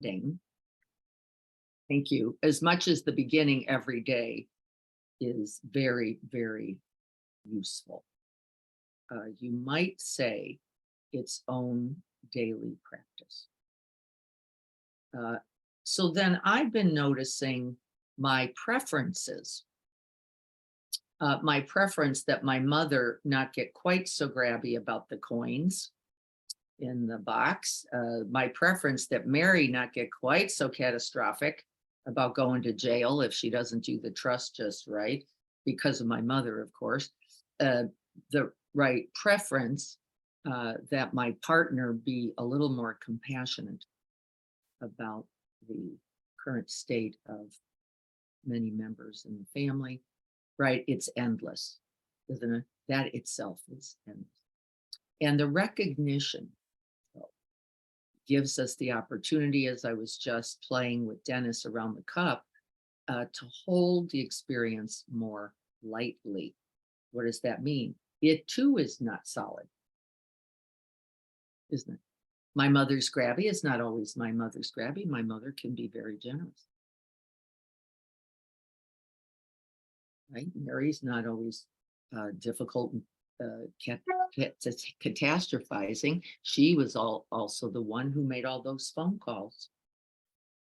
ending, thank you, as much as the beginning every day is very, very useful. You might say its own daily practice. So then I've been noticing my preferences. My preference that my mother not get quite so grabby about the coins in the box. My preference that Mary not get quite so catastrophic about going to jail if she doesn't do the trust just right, because of my mother, of course. The right preference that my partner be a little more compassionate about the current state of many members in the family, right? It's endless, isn't it? That itself is endless. And the recognition gives us the opportunity, as I was just playing with Dennis around the cup, to hold the experience more lightly. What does that mean? It too is not solid, isn't it? My mother's grabby is not always my mother's grabby. My mother can be very generous. Right? Mary's not always difficult catastrophizing. She was also the one who made all those phone calls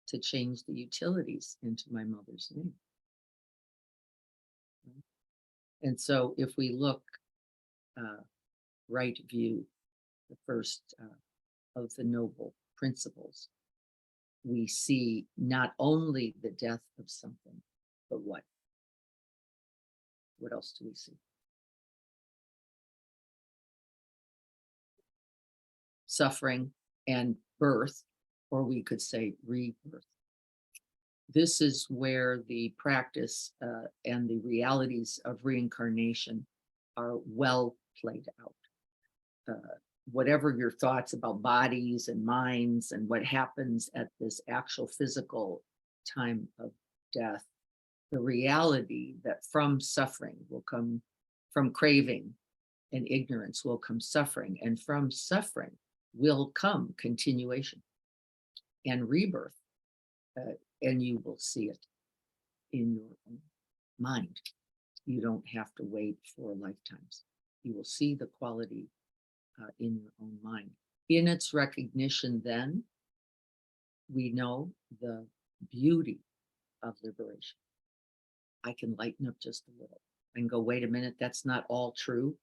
to change the utilities into my mother's name. And so if we look right view, the first of the noble principles, we see not only the death of something, but what? What else do we see? Suffering and birth, or we could say rebirth. This is where the practice and the realities of reincarnation are well played out. Whatever your thoughts about bodies and minds and what happens at this actual physical time of death, the reality that from suffering will come, from craving and ignorance will come suffering, and from suffering will come continuation and rebirth, and you will see it in your own mind. You don't have to wait for lifetimes. You will see the quality in your own mind. In its recognition, then, we know the beauty of liberation. I can lighten up just a little and go, wait a minute, that's not all true.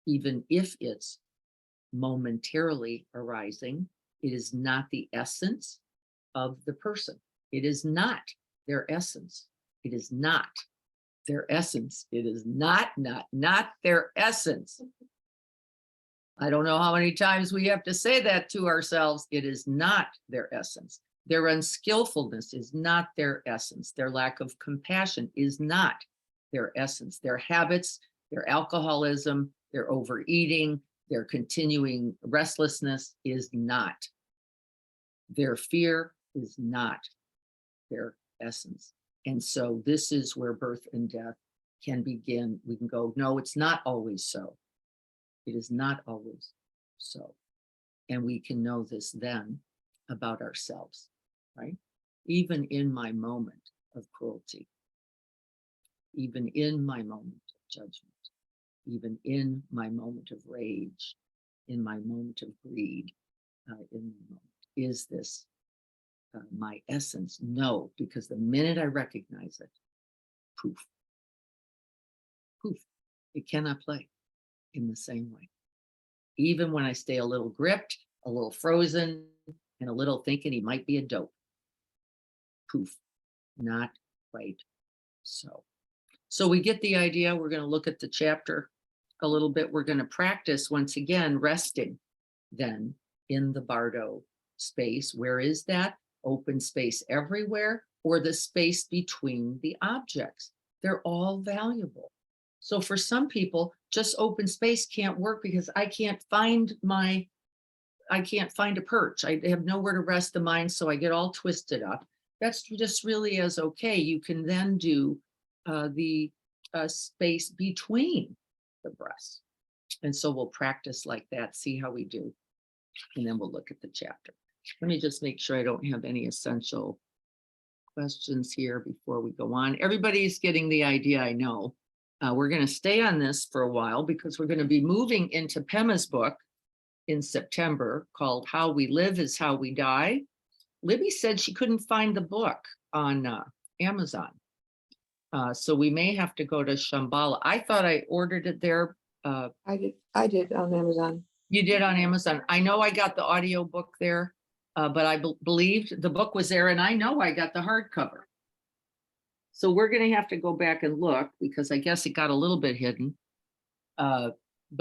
Even if it's momentarily arising, it is not the essence of the person. It is not their essence. It is not their essence. It is not their essence. I don't know how many times we have to say that to ourselves. It is not their essence. Their unskillfulness is not their essence. Their lack of compassion is not their essence. Their habits, their alcoholism, their overeating, their continuing restlessness is not. Their fear is not their essence. And so this is where birth and death can begin. We can go, no, it's not always so. It is not always so. And we can know this then about ourselves, right? Even in my moment of cruelty, even in my moment of judgment, even in my moment of rage, in my moment of greed, in my moment, is this my essence? No, because the minute I recognize it, poof, poof, it cannot play in the same way. Even when I stay a little gripped, a little frozen, and a little thinking he might be a dope. Poof, not quite so. So we get the idea. We're going to look at the chapter a little bit. We're going to practice once again resting then in the Bardo space. Where is that? Open space everywhere, or the space between the objects. They're all valuable. So for some people, just open space can't work because I can't find a perch. I have nowhere to rest the mind, so I get all twisted up. That's just really as okay. You can then do the space between the breaths. And so we'll practice like that, see how we do, and then we'll look at the chapter. Let me just make sure I don't have any essential questions here before we go on. Everybody's getting the idea, I know. We're going to stay on this for a while because we're going to be moving into Pema's book in September called How We Live is How We Die. Libby said she couldn't find the book on Amazon. So we may have to go to Shambhala. I thought I ordered it there. I did on Amazon. You did on Amazon. I know I got the audio book there, but I believed the book was there, and I know I got the hardcover. So we're going to have to go back and look because I guess it got a little bit hidden. But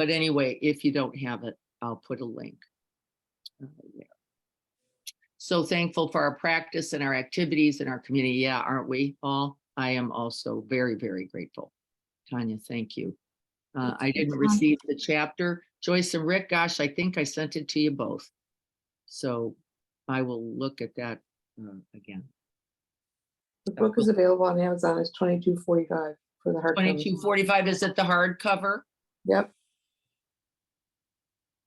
anyway, if you don't have it, I'll put a link. Yeah. So thankful for our practice and our activities in our community. Yeah, aren't we all? I am also very, very grateful. Tanya, thank you. I didn't receive the chapter. Joyce and Rick, gosh, I think I sent it to you both. So I will look at that again. The book is available on Amazon. It's $22.45 for the hardcover. $22.45. Is it the hardcover? Yep.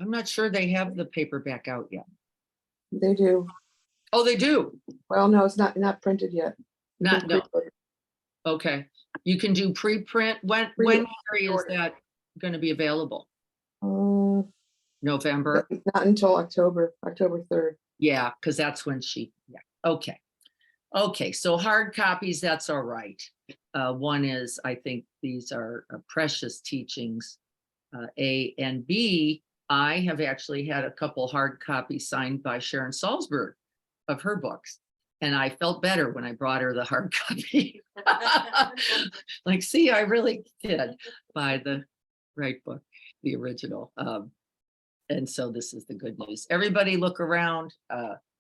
I'm not sure they have the paperback out yet. They do. Oh, they do. Well, no, it's not printed yet. Not no. Okay. You can do preprint. When Harry, is that going to be available? November? Not until October 3rd. Yeah, because that's when she, yeah. Okay. Okay, so hard copies, that's all right. One is, I think these are precious teachings, A, and B, I have actually had a couple hard copies signed by Sharon Salzberg of her books. And I felt better when I brought her the hard copy. Like, see, I really did buy the right book, the original. And so this is the good news. Everybody look around,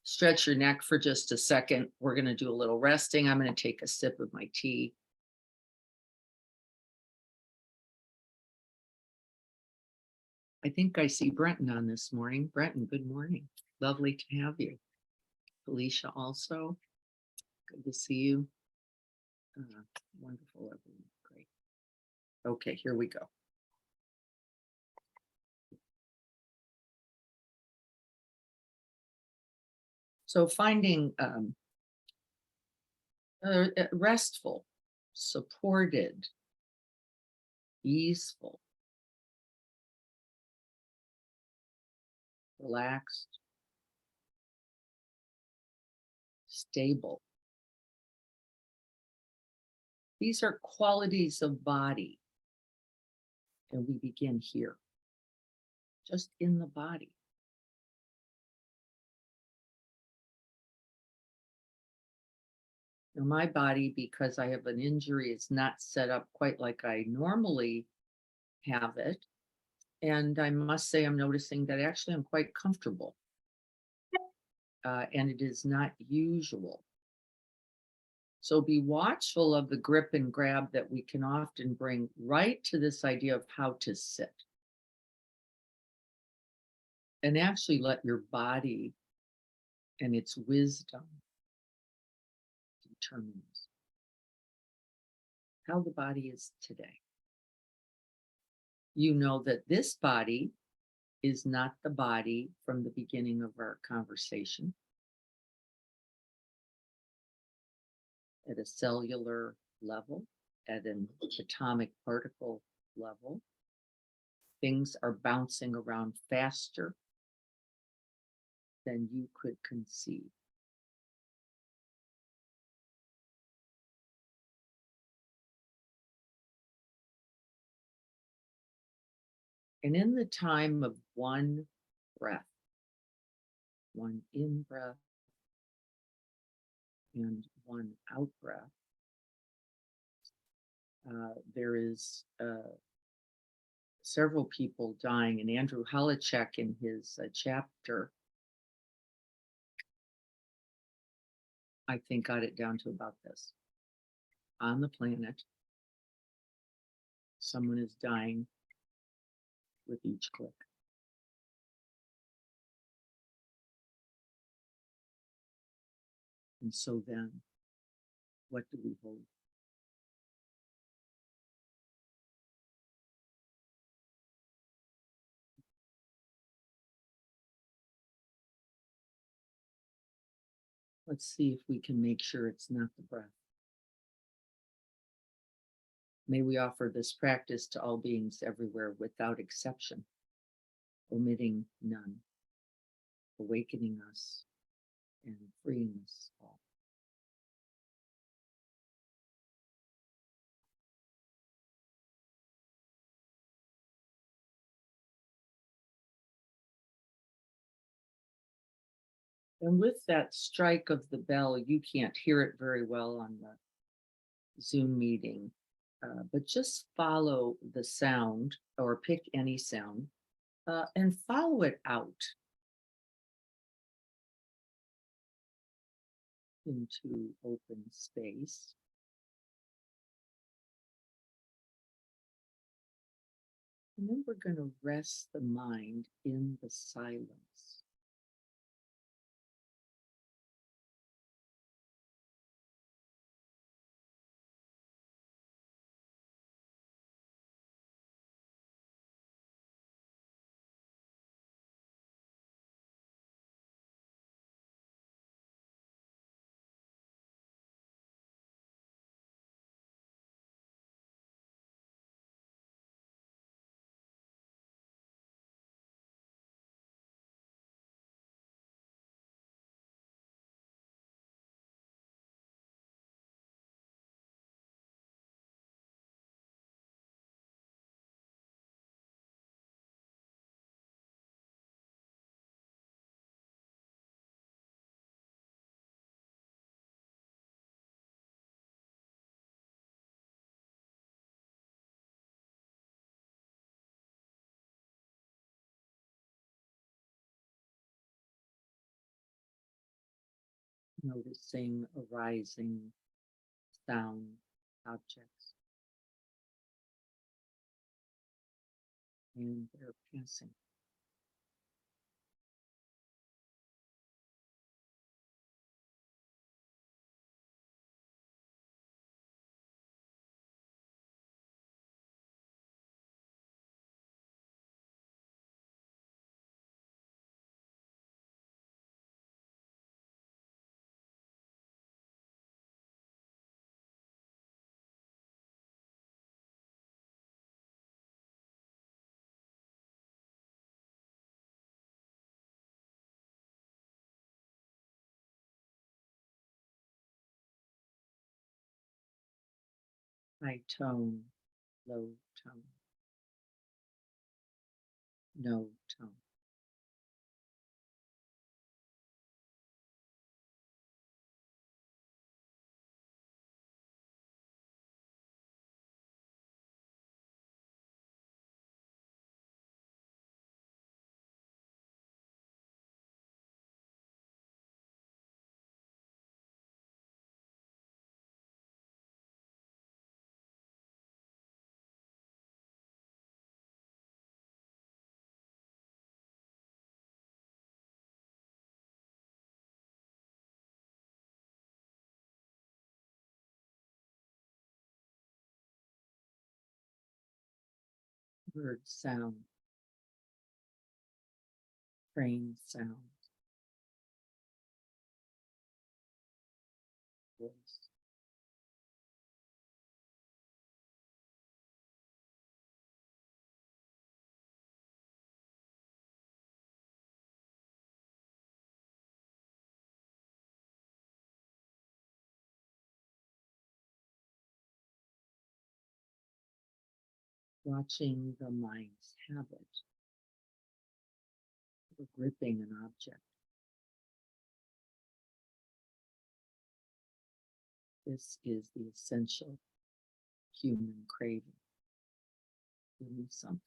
stretch your neck for just a second. We're going to do a little resting. I'm going to take a sip of my tea. I think I see Brenton on this morning. Brenton, good morning. Lovely to have you. Felicia also. Good to see you. Wonderful, everyone. Great. Okay, here we go. So finding restful, supported, easeful, relaxed, stable. These are qualities of body. And we begin here, just in the body. Now, my body, because I have an injury, is not set up quite like I normally have it. And I must say, I'm noticing that actually I'm quite comfortable. And it is not usual. So be watchful of the grip and grab that we can often bring right to this idea of how to sit. And actually let your body and its wisdom determine how the body is today. You know that this body is not the body from the beginning of our conversation. At a cellular level, at an atomic particle level, things are bouncing around faster than you could conceive. And in the time of one breath, one in breath and one out breath, there is several people dying. And Andrew Holacek in his chapter, I think, got it down to about this. On the planet, someone is dying with each click. And so then, what do we hold? Let's see if we can make sure it's not the breath. May we offer this practice to all beings everywhere without exception, omitting none, awakening us and freeing us all. And with that strike of the bell, you can't hear it very well on the Zoom meeting, but just follow the sound or pick any sound and follow it out into open space. And then we're going to rest the mind in the silence. Noticing arising sound objects and their passing. High tone, low tone, no tone. Bird sound, train sound, voice. Watching the mind's habit of gripping an object. This is the essential human craving. Give me something.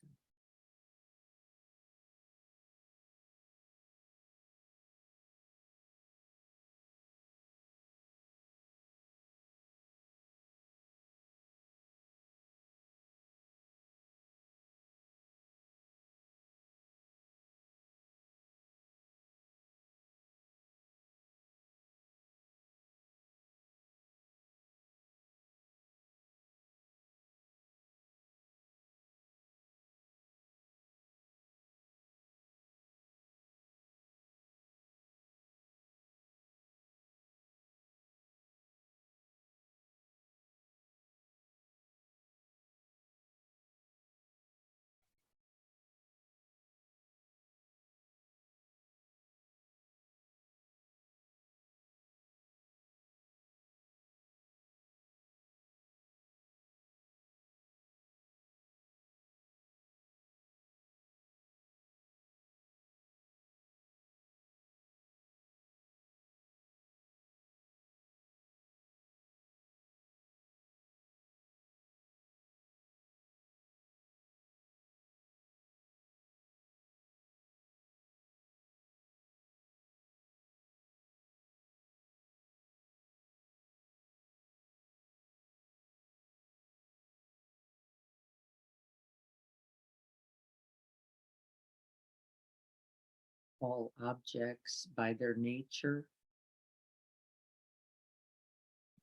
all objects by their nature,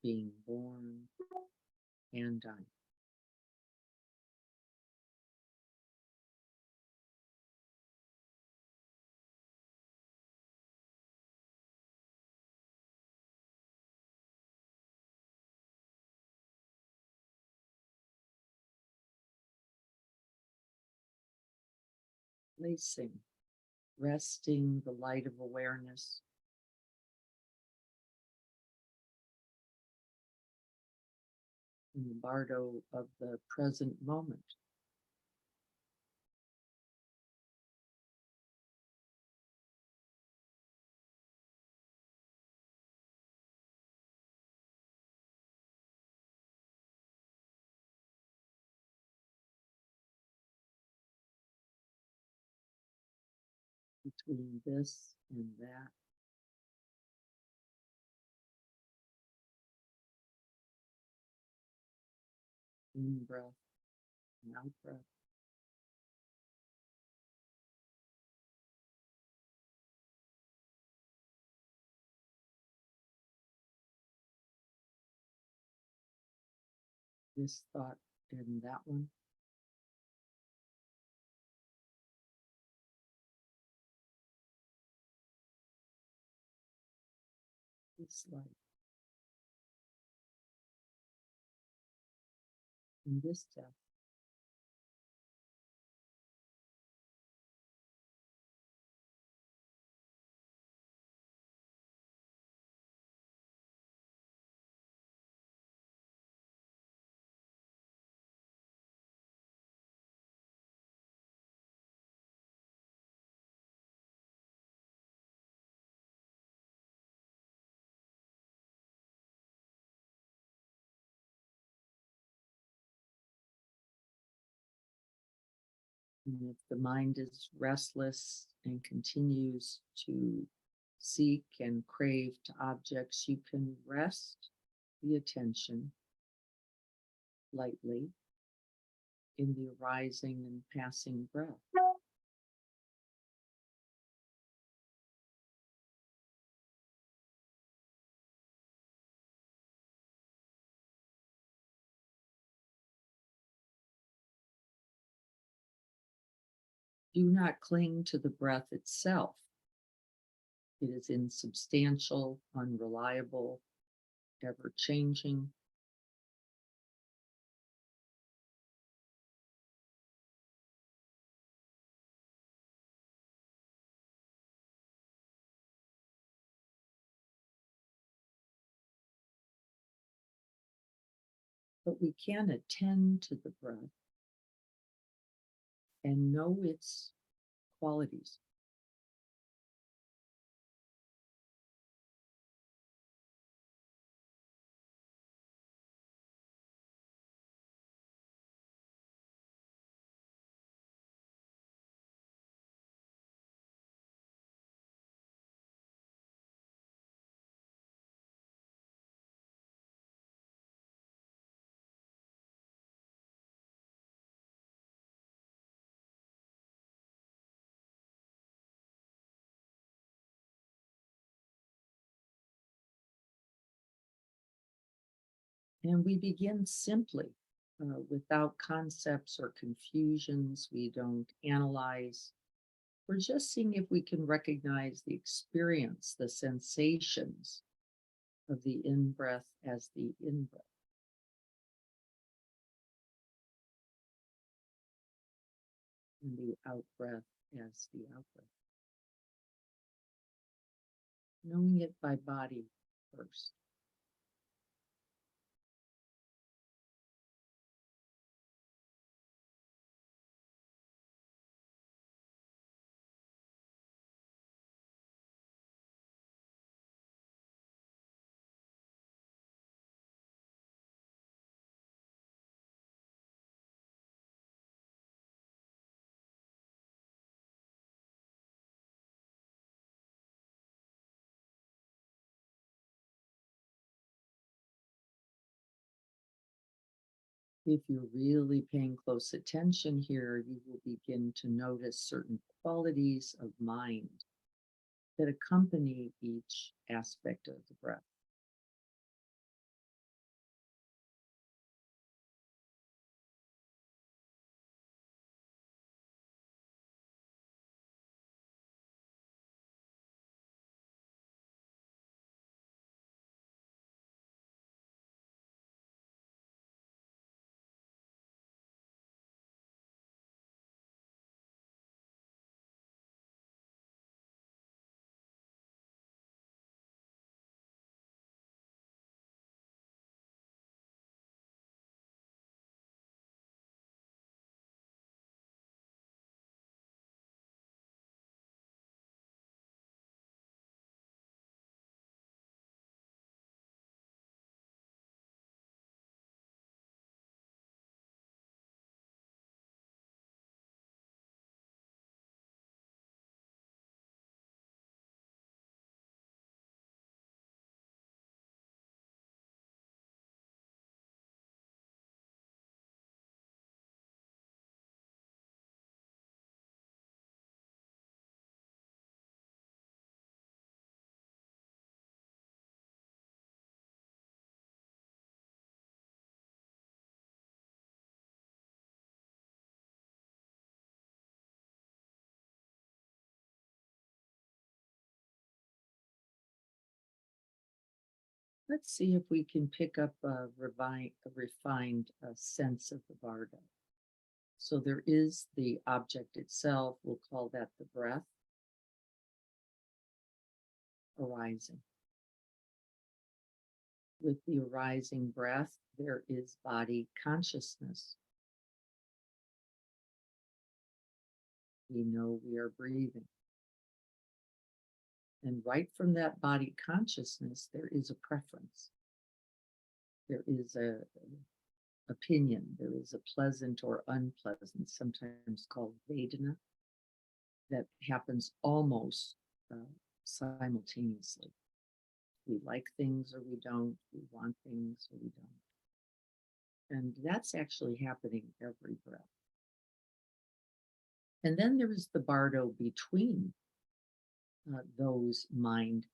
being born and dying. Placing, resting the light of awareness in the Bardo of the present moment. Between this and that, in breath and out breath. This thought and that one. This life and this death. And if the mind is restless and continues to seek and crave to objects, you can rest the attention lightly in the arising and passing breath. Do not cling to the breath itself. It is insubstantial, unreliable, ever changing. But we can attend to the breath and know its qualities. And we begin simply without concepts or confusions. We don't analyze. We're just seeing if we can recognize the experience, the sensations of the in breath as the in breath. And the out breath as the out breath. Knowing it by body first. If you're really paying close attention here, you will begin to notice certain qualities of mind that accompany each aspect of the breath. Let's see if we can pick up a refined sense of the Bardo. So there is the object itself, we'll call that the breath arising. With the arising breath, there is body consciousness. We know we are breathing. And right from that body consciousness, there is a preference. There is a opinion. There is a pleasant or unpleasant, sometimes called Vedana, that happens almost simultaneously. We like things or we don't. We want things or we don't. And that's actually happening every breath. And then there is the Bardo between those mind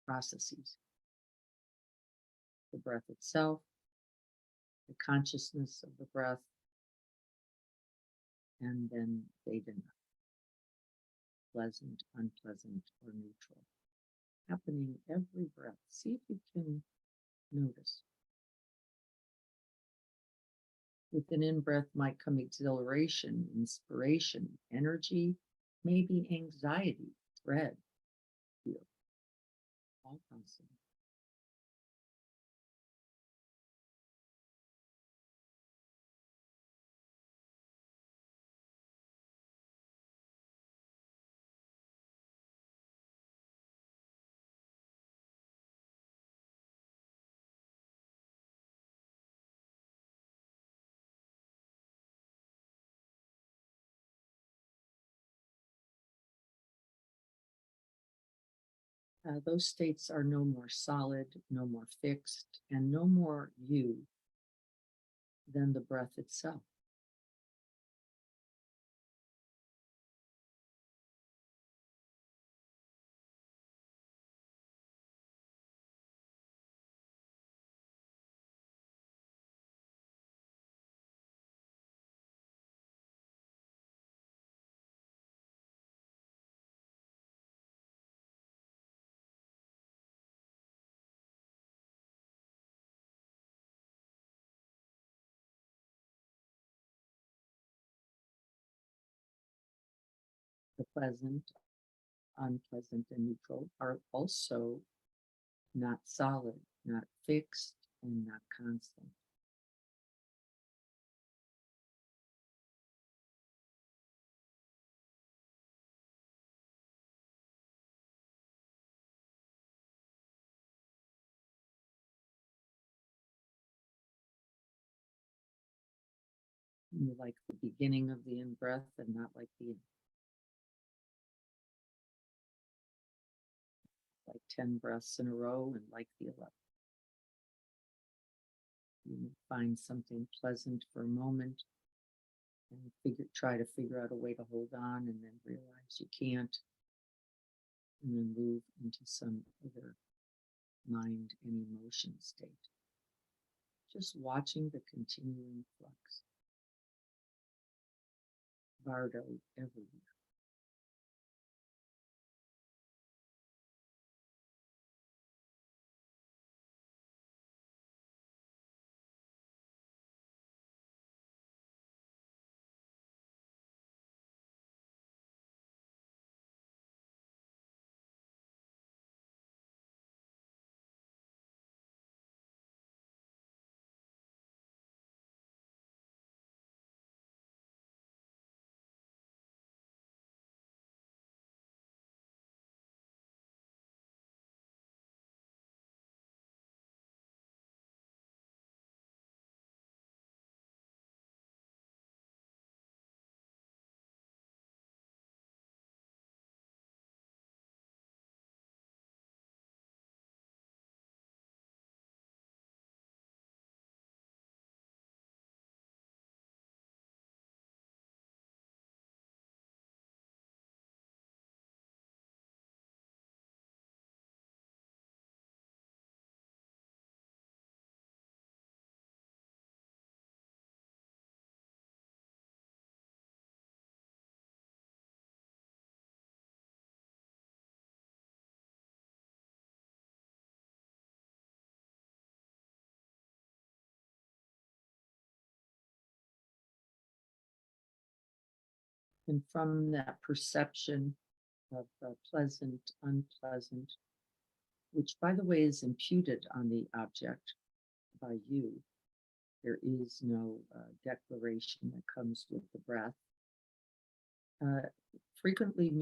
processes. The breath itself, the consciousness of the breath, and then Vedana, pleasant, unpleasant, or neutral, happening every breath. See if you can notice. With an in-breath might come exhilaration, inspiration, energy, maybe anxiety, dread, fear, all possible. Those states are no more solid, no more fixed, and no more you than the breath itself. The pleasant, unpleasant, and neutral are also not solid, not fixed, and not constant. Like the beginning of the in-breath and not like the like 10 breaths in a row and like the 11th. You find something pleasant for a moment and try to figure out a way to hold on and then realize you can't. and then move into some other mind and emotion state. Just watching the continuing flux. Bardo everywhere. And from that perception of pleasant, unpleasant, which by the way is imputed on the object by you, there is no declaration that comes with the breath. Frequently,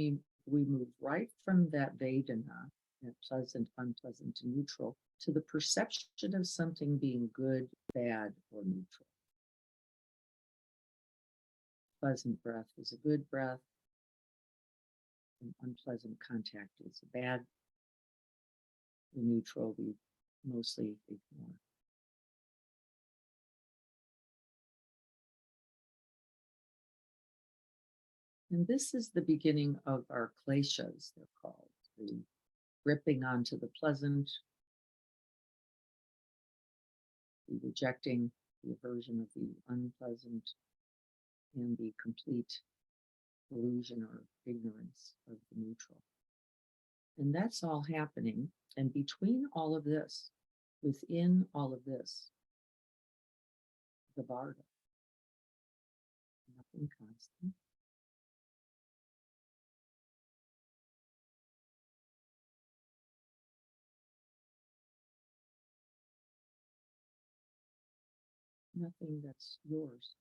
we move right from that Vedana, that pleasant, unpleasant, and neutral, to the perception of something being good, bad, or neutral. Pleasant breath is a good breath, and unpleasant contact is a bad. The neutral we mostly ignore. And this is the beginning of our kleshas, they're called, the gripping onto the pleasant, the rejecting, the aversion of the unpleasant, and the complete illusion or ignorance of the neutral. And that's all happening. And between all of this, within all of this, the Bardo, nothing constant. Nothing that's yours.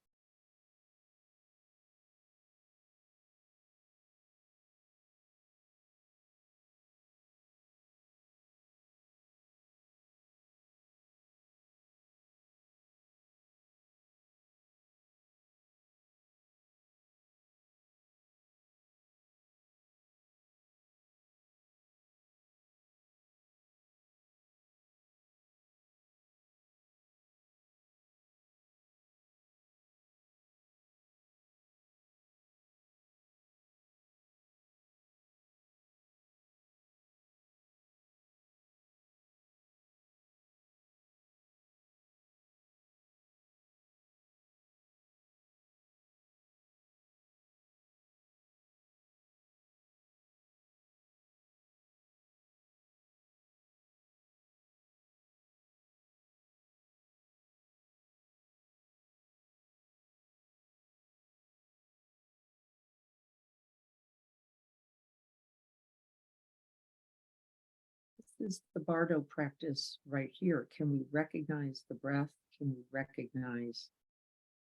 This is the Bardo practice right here. Can we recognize the breath? Can we recognize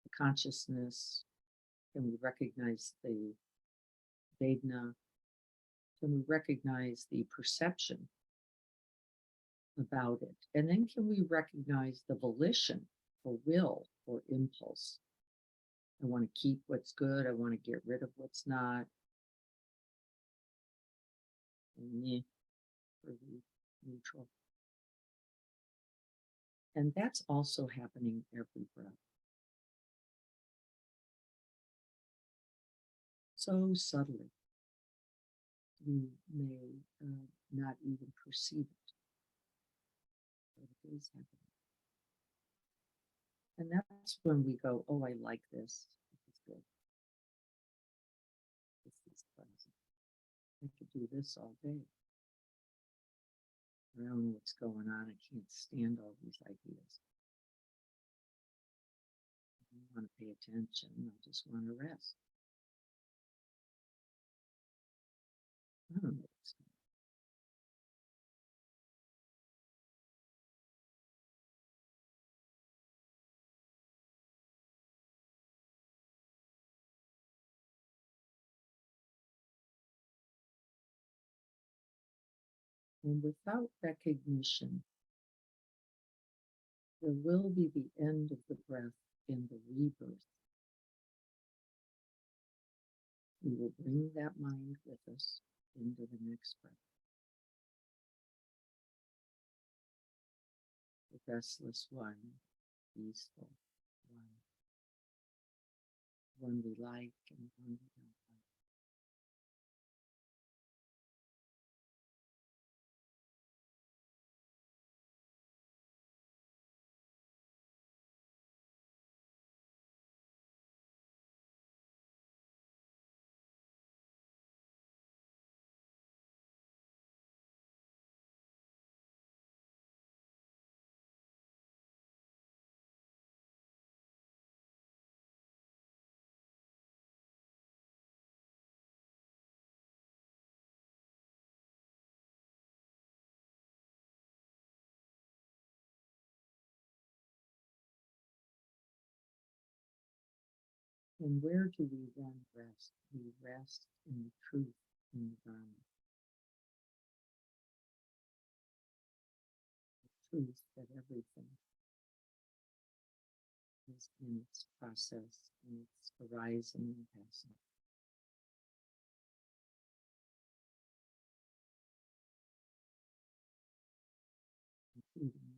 the consciousness? Can we recognize the Vedana? Can we recognize the perception about it? And then can we recognize the volition or will or impulse? I want to keep what's good. I want to get rid of what's not. And for the neutral. And that's also happening every breath. So subtly. you may not even perceive it, but it is happening. And that's when we go, oh, I like this. This is good. This is pleasant. I could do this all day. I don't know what's going on. I can't stand all these ideas. I don't want to pay attention. I just want to rest. I don't know what's going on. And without recognition, there will be the end of the breath in the rebirth. We will bring that mind with us into the next breath. The restless one, peaceful one we like and one we don't like. And where do we then rest? We rest in the truth in the Dharma. The truth that everything is in its process, in its arising and passing. Including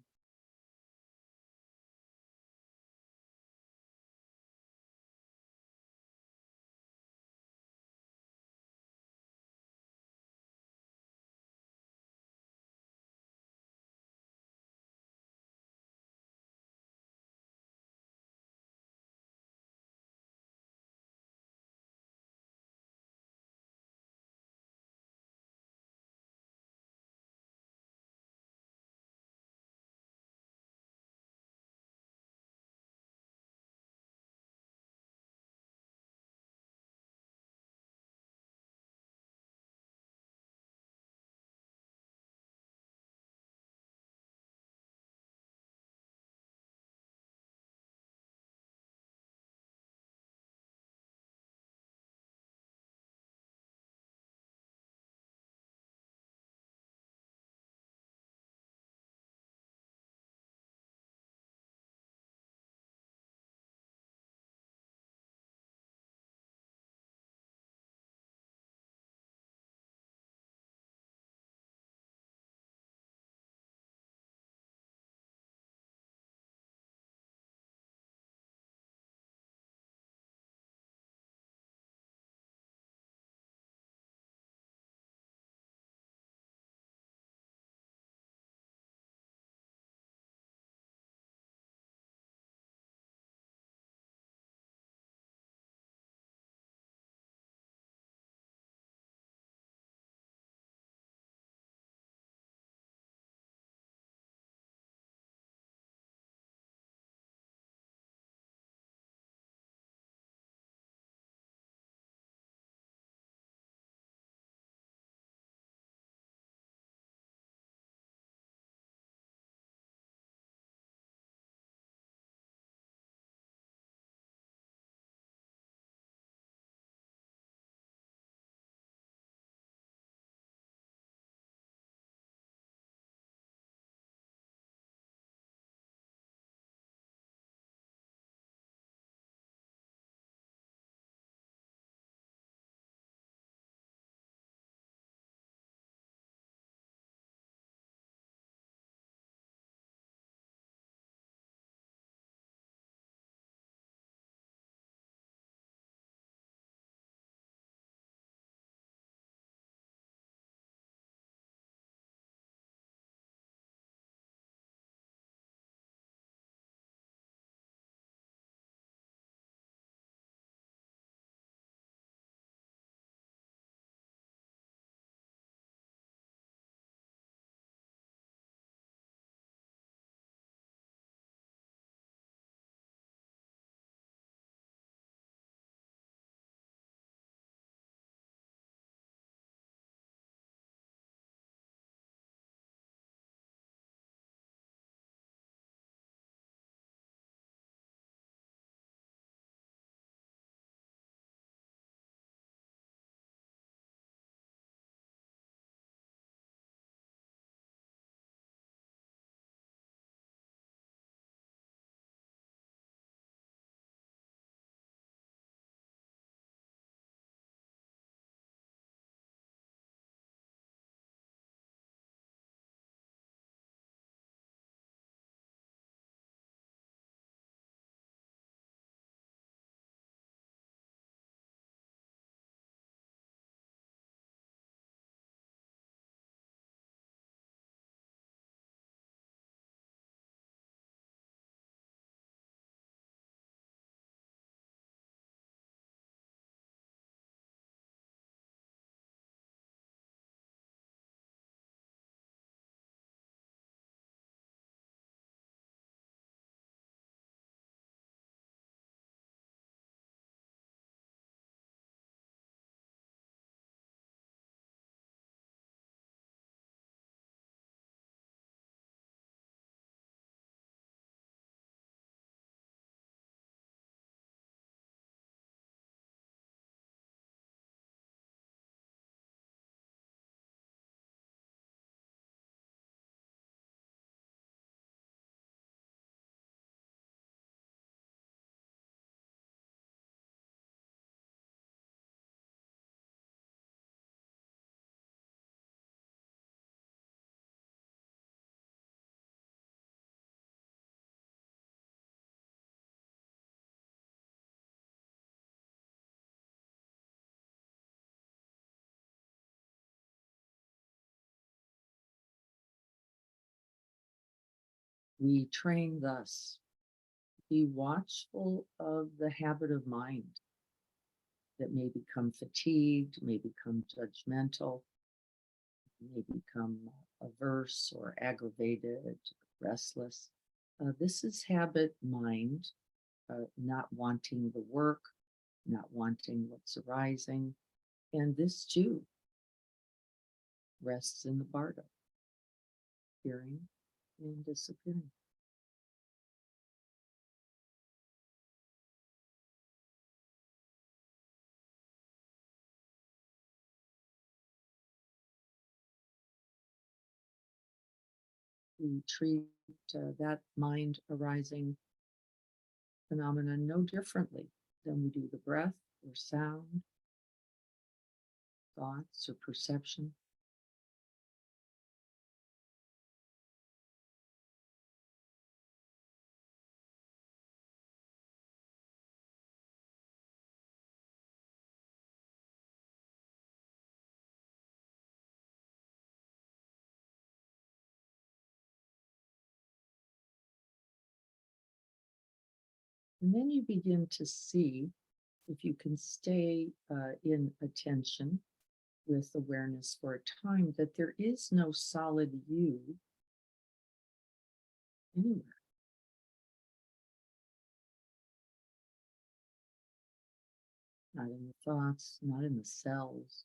We train thus: be watchful of the habit of mind that may become fatigued, may become judgmental, may become averse or aggravated, restless. This is habit mind, not wanting the work, not wanting what's arising. And this too rests in the Bardo, appearing and disappearing. We treat that mind arising phenomena no differently than we do the breath or sound, thoughts or perception. And then you begin to see, if you can stay in attention with awareness for a time, that there is no solid you anywhere. Not in the thoughts, not in the cells,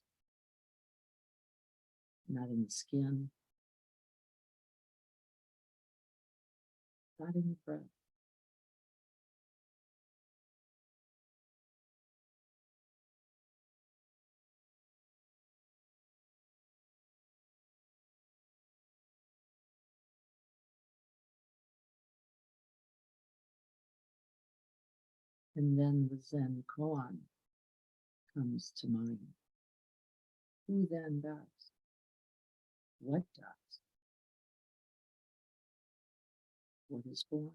not in the skin, not in the breath. And then the Zen koan comes to mind. Who then does? What does? What is born?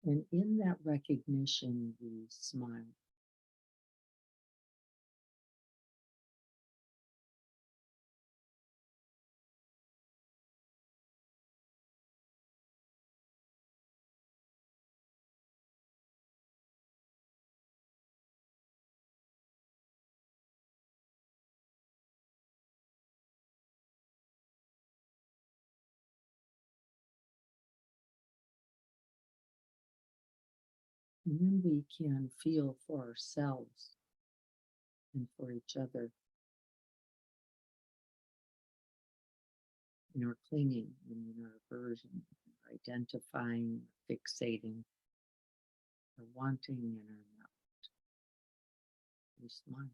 And in that recognition, we smile. And then we can feel for ourselves and for each other in our clinging and in our aversion, our identifying, fixating, our wanting and our not. We smile.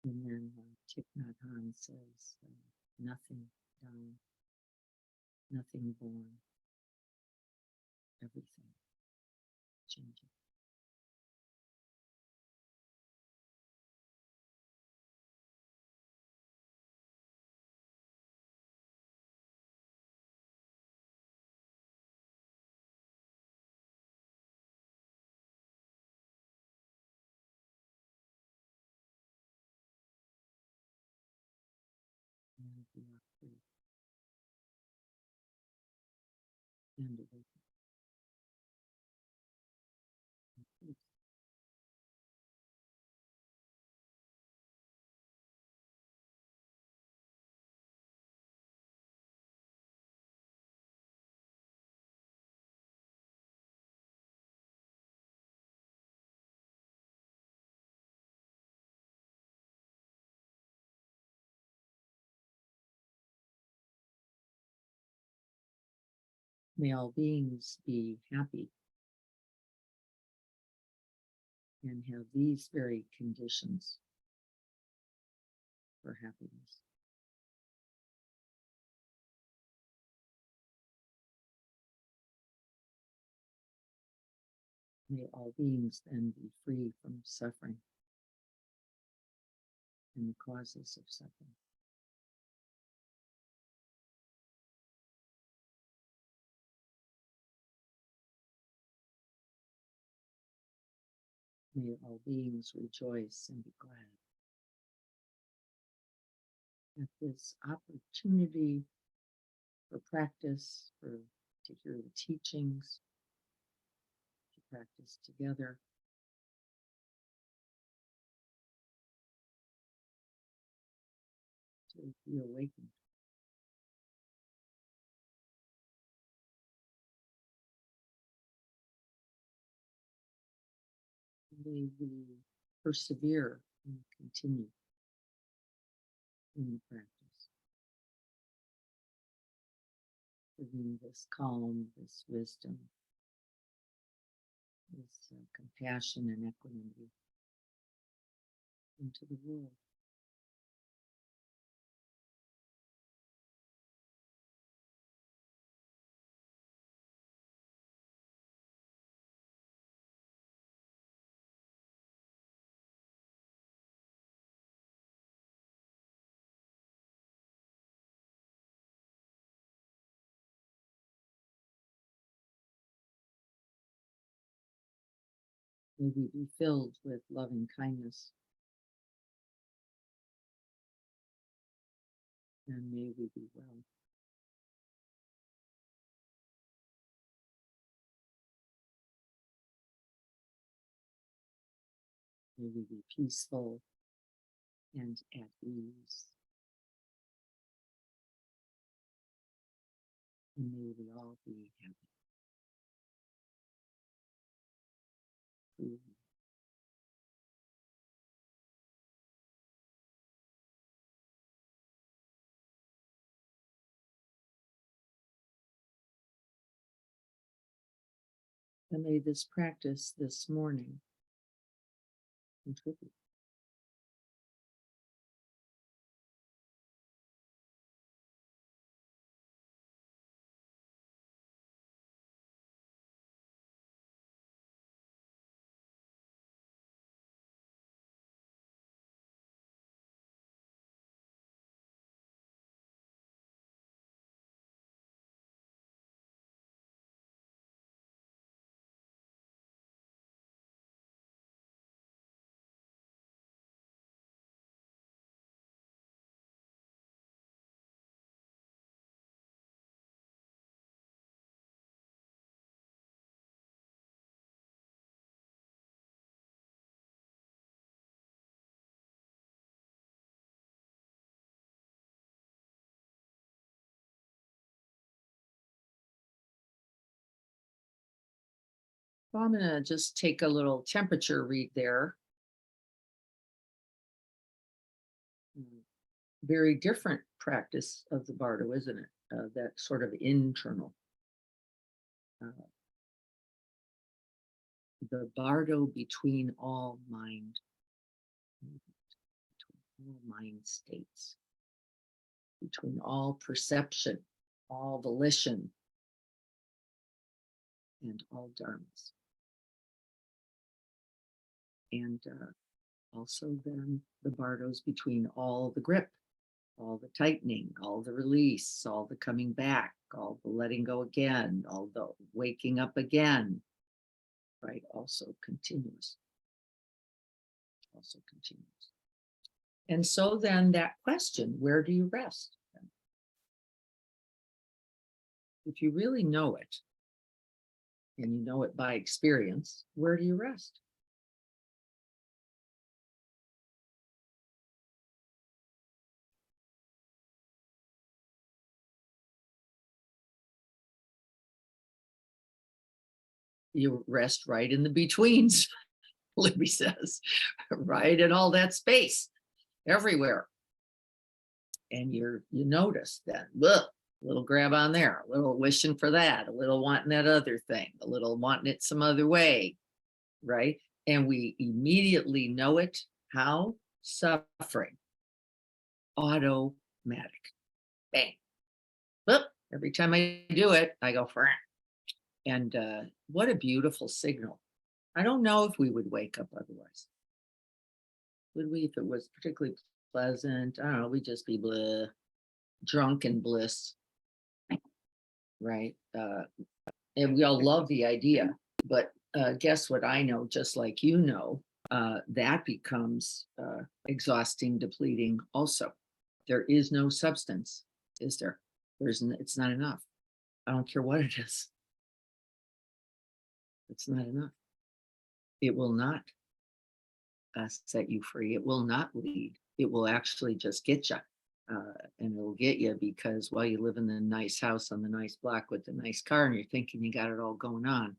And then Thich Nhat Hanh says, nothing done, nothing born, everything changing. And we are free. and awaken. May all beings be happy and have these very conditions for happiness. May all beings then be free from suffering and the causes of suffering. May all beings rejoice and be glad at this opportunity for practice, to hear the teachings, to practice together. To be awakened. May we persevere and continue in the practice, bringing this calm, this wisdom, this compassion and equanimity into the world. May we be filled with loving kindness, and may we be well. May we be peaceful and at ease. And may we all be happy. Truly. And may this practice this morning contribute. So I'm going to just take a little temperature read there. Very different practice of the Bardo, isn't it? That sort of internal. The Bardo between all mind, between all mind states, between all perception, all volition, and all dharmas. And also then the Bardos between all the grip, all the tightening, all the release, all the coming back, all the letting go again, all the waking up again, right? Also continues. And so then that question, where do you rest? if you really know it, and you know it by experience, where do you rest? You rest right in the betweens, Libby says, right in all that space everywhere. And you notice that, look, a little grab on there, a little wishing for that, a little wanting that other thing, a little wanting it some other way, right? And we immediately know it. How? Suffering. Automatic. Bang. Whoop. Every time I do it, I go for it. And what a beautiful signal. I don't know if we would wake up otherwise. Would we, if it was particularly pleasant? I don't know, we'd just be blah, drunk in bliss, right? And we all love the idea, but guess what? I know, just like you know, that becomes exhausting, depleting also. There is no substance, is there? It's not enough. I don't care what it is. It's not enough. It will not set you free. It will not lead. It will actually just get you. And it'll get you because, well, you live in the nice house on the nice block with the nice car and you're thinking you got it all going on.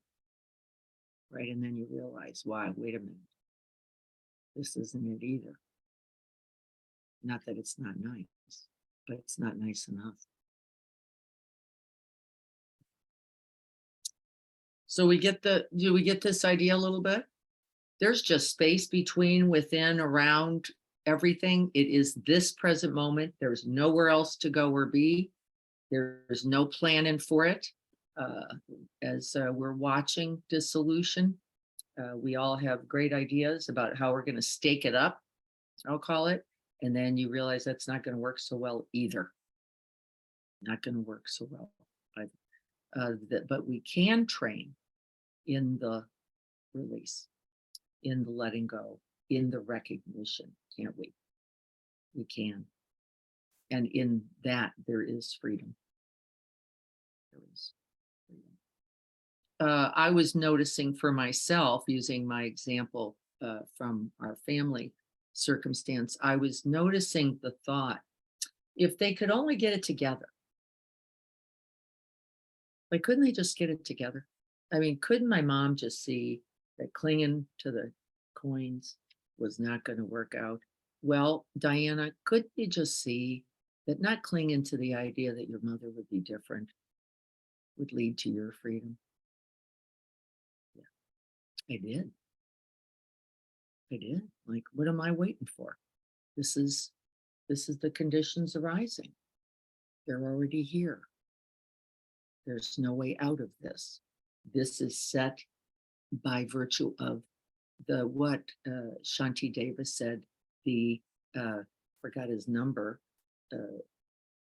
Right. And then you realize, why, wait a minute. This isn't it either. Not that it's not nice, but it's not nice enough. So do we get this idea a little bit? There's just space between, within, around everything. It is this present moment. There's nowhere else to go or be. There's no planning for it. As we're watching dissolution, we all have great ideas about how we're going to stake it up, I'll call it. And then you realize that's not going to work so well either. Not going to work so well either. But we can train in the release, in the letting go, in the recognition, can't we? We can. And in that, there is freedom. There is freedom. I was noticing for myself, using my example from our family circumstance, I was noticing the thought, if they could only get it together, like, couldn't they just get it together? I mean, couldn't my mom just see that clinging to the coins was not going to work out? Well, Diana, couldn't you just see that not clinging to the idea that your mother would be different would lead to your freedom? Yeah, I did. I did. Like, what am I waiting for? This is the conditions arising. They're already here. There's no way out of this. This is set by virtue of the what Shanti Davis said, the forgot his number,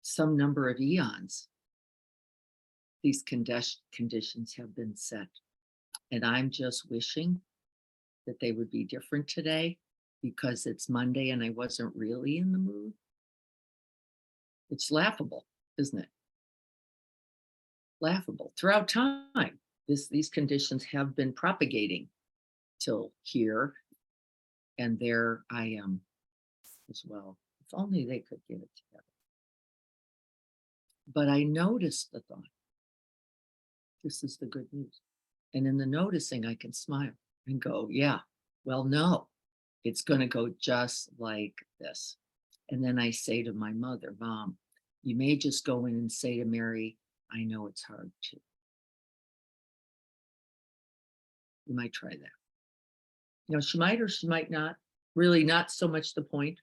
some number of eons. These conditions have been set. And I'm just wishing that they would be different today because it's Monday and I wasn't really in the mood. It's laughable, isn't it? Laughable. Throughout time, these conditions have been propagating till here, and there I am as well. If only they could get it together. But I noticed the thought. This is the good news. And in the noticing, I can smile and go, yeah, well, no, it's going to go just like this. And then I say to my mother, Mom, you may just go in and say to Mary, I know it's hard too. You might try that. You know, she might or she might not. Really, not so much the point.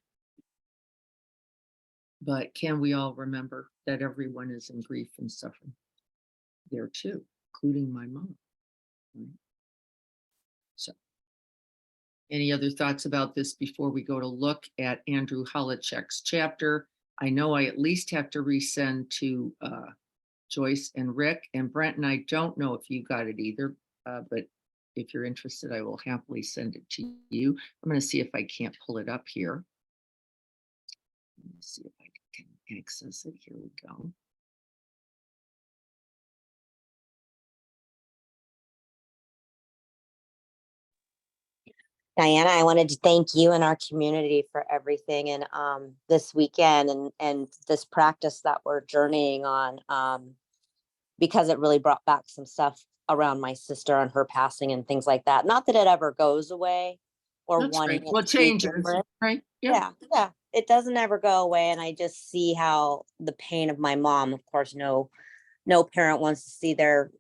But can we all remember that everyone is in grief and suffering there too, including my mom? Right? So, any other thoughts about this before we go to look at Andrew Holichek's chapter? I know I at least have to resend to Joyce and Rick and Brent, and I don't know if you got it either, but if you're interested, I will happily send it to you. I'm going to see if I can't pull it up here. Let me see if I can access it. Here we go. Diana, I wanted to thank you and our community for everything and this weekend and this practice that we're journeying on because it really brought back some stuff around my sister and her passing and things like that. Not that it ever goes away or That's wanting right. it Well, to be changes, different. right? Yeah. Yeah, yeah. It doesn't ever go away. And I just see how the pain of my mom, of course, no parent wants to see their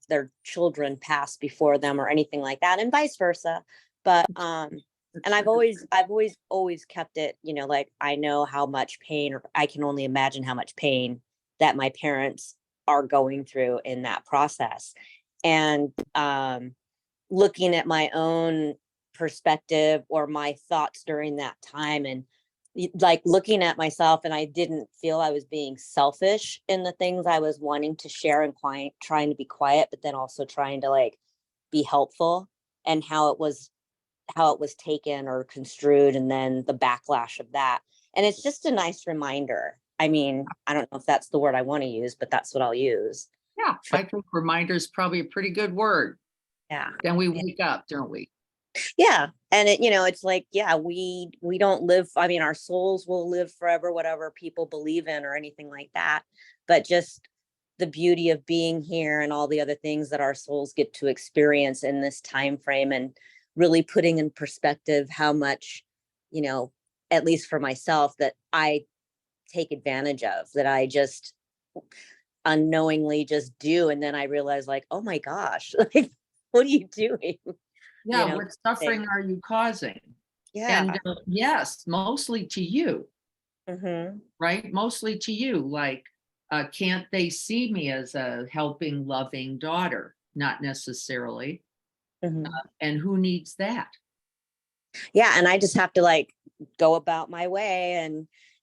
children pass before them or anything like that, and vice versa. But That's and right. I've always kept it, like I know how much pain, or I can only imagine how much pain that my parents are going through in that process. And looking at my own perspective or my thoughts during that time, and like looking at myself, and I didn't feel I was being selfish in the things I was wanting to share and quiet, trying to be quiet, but then also trying to like be helpful, and how it was taken or construed, and then the backlash of that. And it's just a nice reminder. I mean, I don't know if that's the word I want to use, but that's what I'll use. Yeah, I think reminder is probably a pretty good word. Yeah. Then we wake up, don't we? Yeah. And it's like, yeah, we don't live, I mean, our souls will live forever, whatever people believe in or anything like that. But just the beauty of being here and all the other things that our souls get to experience in this time frame, and really putting in perspective how much, you know, at least for myself, that I take advantage of, that I just unknowingly just do. And then I realize, like, oh my gosh, like, what are you doing? You Yeah, know, what suffering are you causing? And yeah. yes, mostly to you, Hmm. right? Mostly to you. Like, can't they see me as a helping, loving daughter? Not necessarily. Hmm. And who needs that? Yeah, and I just have to like go about my way,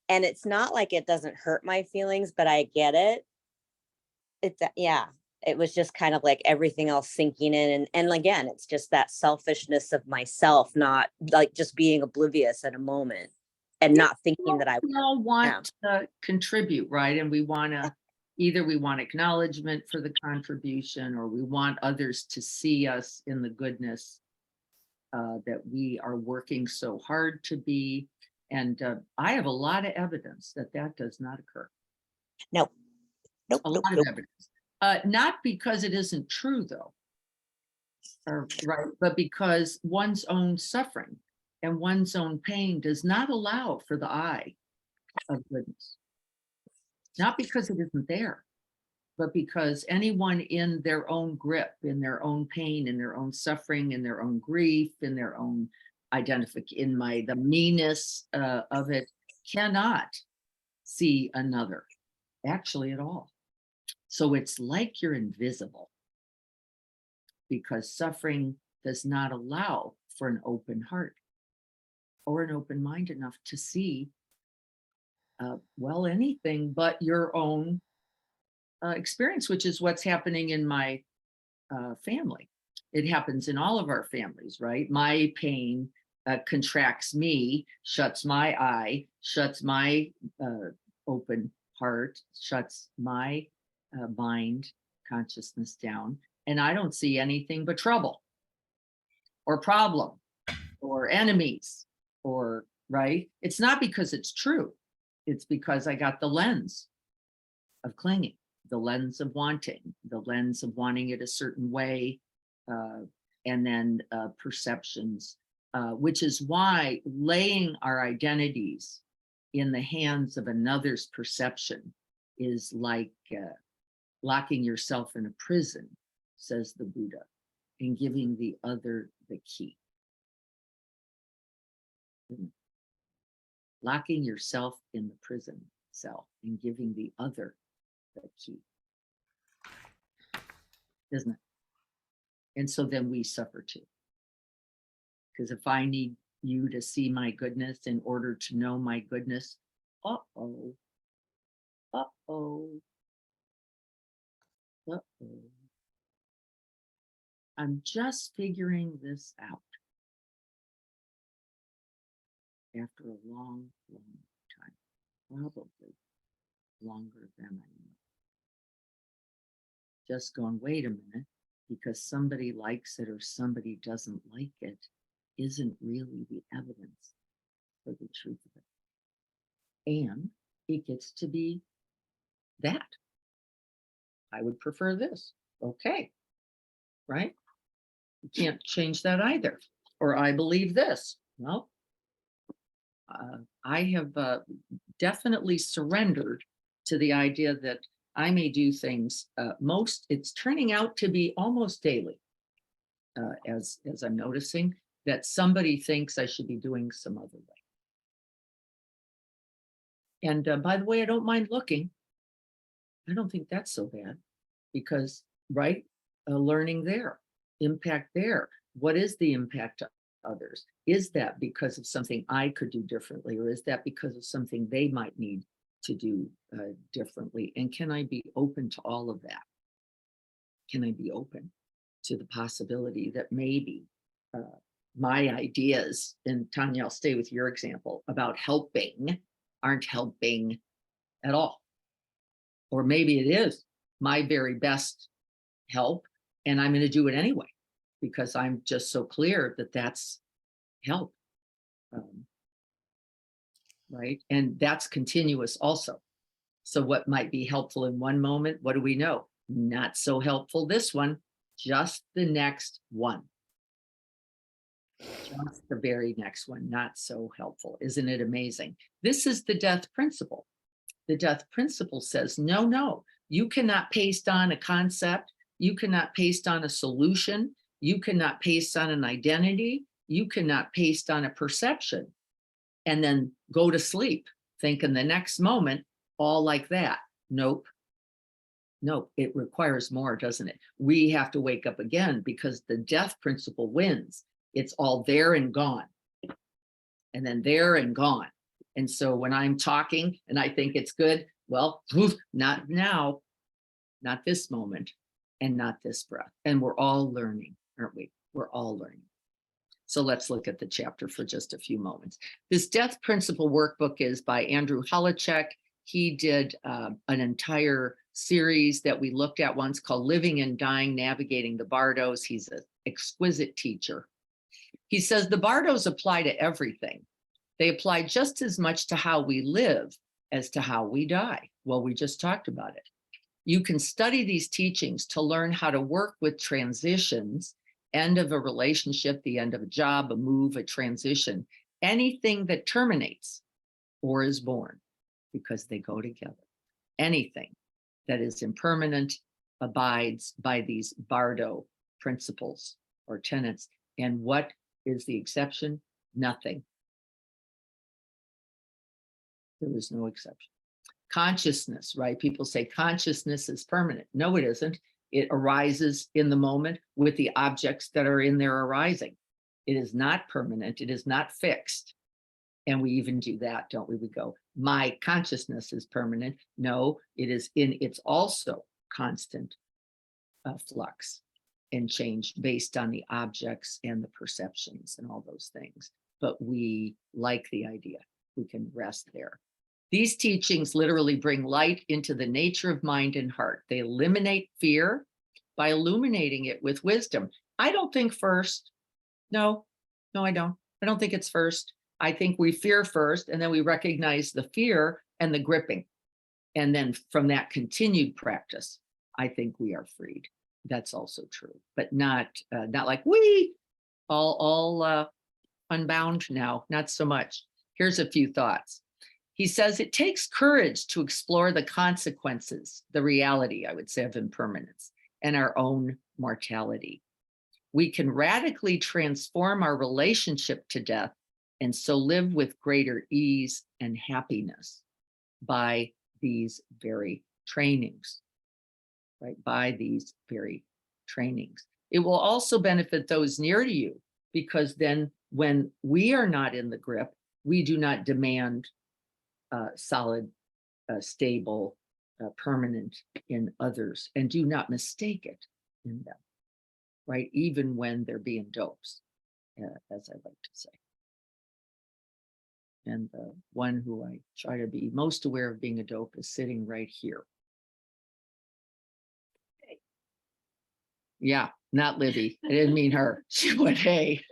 and it's not like it doesn't hurt my feelings, but I get it. It's yeah, it was just kind of like everything else sinking in, and again, it's just that selfishness of myself, not like just being oblivious at a moment and Yeah, not thinking that I we all am. want to contribute, right? And we want to either we want acknowledgement for the contribution, or we want others to see us in the goodness that we are working so hard to be. And I have a lot of evidence that that does not occur. Nope, nope, A nope, lot of nope. evidence. Not because it isn't true, though, or, right, but because one's own suffering and one's own pain does not allow for the eye of goodness. Not because it isn't there, but because anyone in their own grip, in their own pain, in their own suffering, in their own grief, in their own the meanness of it, cannot see another actually at all. So it's like you're invisible because suffering does not allow for an open heart or an open mind enough to see, well, anything but your own experience, which is what's happening in my family. It happens in all of our families, right? My pain contracts me, shuts my eye, shuts my open heart, shuts my mind consciousness down. And I don't see anything but trouble or problem or enemies or, right? It's not because it's true. It's because I got the lens of clinging, the lens of wanting, the lens of wanting it a certain way, uh, and then perceptions, which is why laying our identities in the hands of another's perception is like locking yourself in a prison, says the Buddha, and giving the other the key. Locking yourself in the prison cell and giving the other the key, isn't it? And so then we suffer too. Because if I need you to see my goodness in order to know my goodness, uh-oh, uh-oh, uh-oh. I'm just figuring this out after a long, long time, probably longer than I know. Just going, wait a minute, because somebody likes it or somebody doesn't like it, isn't really the evidence for the truth of it. And it gets to be that. I would prefer this. Okay. Right? You can't change that either. Or I believe this. Well, I have definitely surrendered to the idea that I may do things it's turning out to be almost daily, as I'm noticing that somebody thinks I should be doing some other way. And by the way, I don't mind looking. I don't think that's so bad because, right, learning there, impact there. What is the impact to others? Is that because of something I could do differently, or is that because of something they might need to do differently? And can I be open to all of that? Can I be open to the possibility that maybe my ideas, and Tanya, I'll stay with your example about helping, aren't helping at all. Or maybe it is my very best help, and I'm going to do it anyway, because I'm just so clear that that's help. Right? And that's continuous also. So what might be helpful in one moment, what do we know? Not so helpful this one, just the next one. Just the very next one, not so helpful. Isn't it amazing? This is the death principle. The death principle says, no, you cannot paste on a concept. You cannot paste on a solution. You cannot paste on an identity. You cannot paste on a perception and then go to sleep, thinking the next moment, all like that. Nope. It requires more, doesn't it? We have to wake up again because the death principle wins. It's all there and gone. And then there and gone. And so when I'm talking and I think it's good, well, not now, not this moment, and not this breath. And we're all learning, aren't we? We're all learning. So let's look at the chapter for just a few moments. This death principle workbook is by Andrew Holacek. He did an entire series that we looked at once called Living and Dying, Navigating the Bardos. He's an exquisite teacher. He says the Bardos apply to everything. They apply just as much to how we live as to how we die. Well, we just talked about it. You can study these teachings to learn how to work with transitions, end of a relationship, the end of a job, a move, a transition, anything that terminates or is born, because they go together. Anything that is impermanent abides by these Bardo principles or tenets. And what is the exception? Nothing. There is no exception. Consciousness, right? People say consciousness is permanent. No, it isn't. It arises in the moment with the objects that are in there arising. It is not permanent. It is not fixed. And we even do that, don't we? We go, my consciousness is permanent. No, it's also constant flux and change based on the objects and the perceptions and all those things. But we like the idea. We can rest there. These teachings literally bring light into the nature of mind and heart. They eliminate fear by illuminating it with wisdom. I don't think first. No, I don't. I don't think it's first. I think we fear first, and then we recognize the fear and the gripping. And then from that continued practice, I think we are freed. That's also true, but not like we all unbound now, not so much. Here's a few thoughts. He says it takes courage to explore the consequences, the reality, I would say, of impermanence and our own mortality. We can radically transform our relationship to death and so live with greater ease and happiness by these very trainings, right? By these very trainings. It will also benefit those near to you, because then when we are not in the grip, we do not demand solid, stable, permanent in others, and do not mistake it in them, right? Even when they're being dopes, as I like to say. And the one who I try to be most aware of being a dope is sitting right here. Yeah, not Libby. I didn't mean her. She went, hey.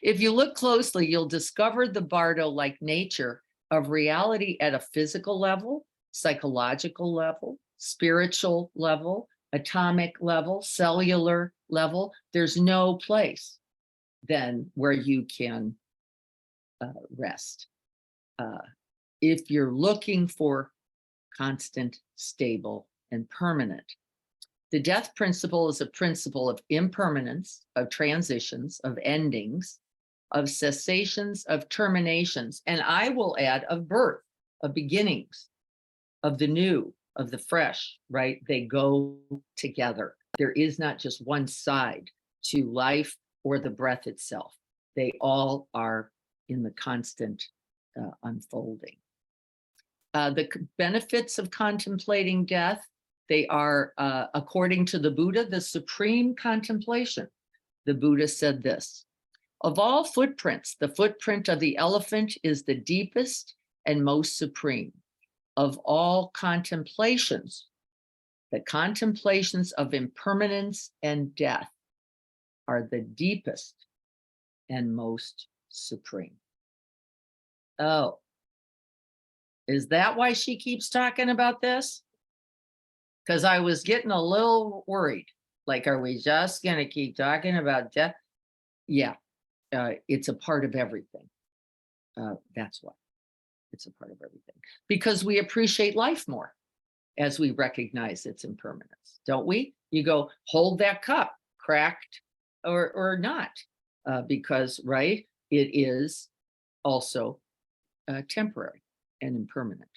If you look closely, you'll discover the Bardo-like nature of reality at a physical level, psychological level, spiritual level, atomic level, cellular level. There's no place then where you can rest. If you're looking for constant, stable, and permanent. The death principle is a principle of impermanence, of transitions, of endings, of cessations, of terminations, and I will add of birth, of beginnings, of the new, of the fresh, right? They go together. There is not just one side to life or the breath itself. They all are in the constant unfolding. The benefits of contemplating death, they are, according to the Buddha, the supreme contemplation. The Buddha said this: of all footprints, the footprint of the elephant is the deepest and most supreme. Of all contemplations, the contemplations of impermanence and death are the deepest and most supreme. Oh, is that why she keeps talking about this? Because I was getting a little worried. Like, are we just going to keep talking about death? Yeah, it's a part of everything. That's why it's a part of everything. Because we appreciate life more as we recognize its impermanence, don't we? You go, hold that cup, cracked or not, because, right, it is also temporary and impermanent.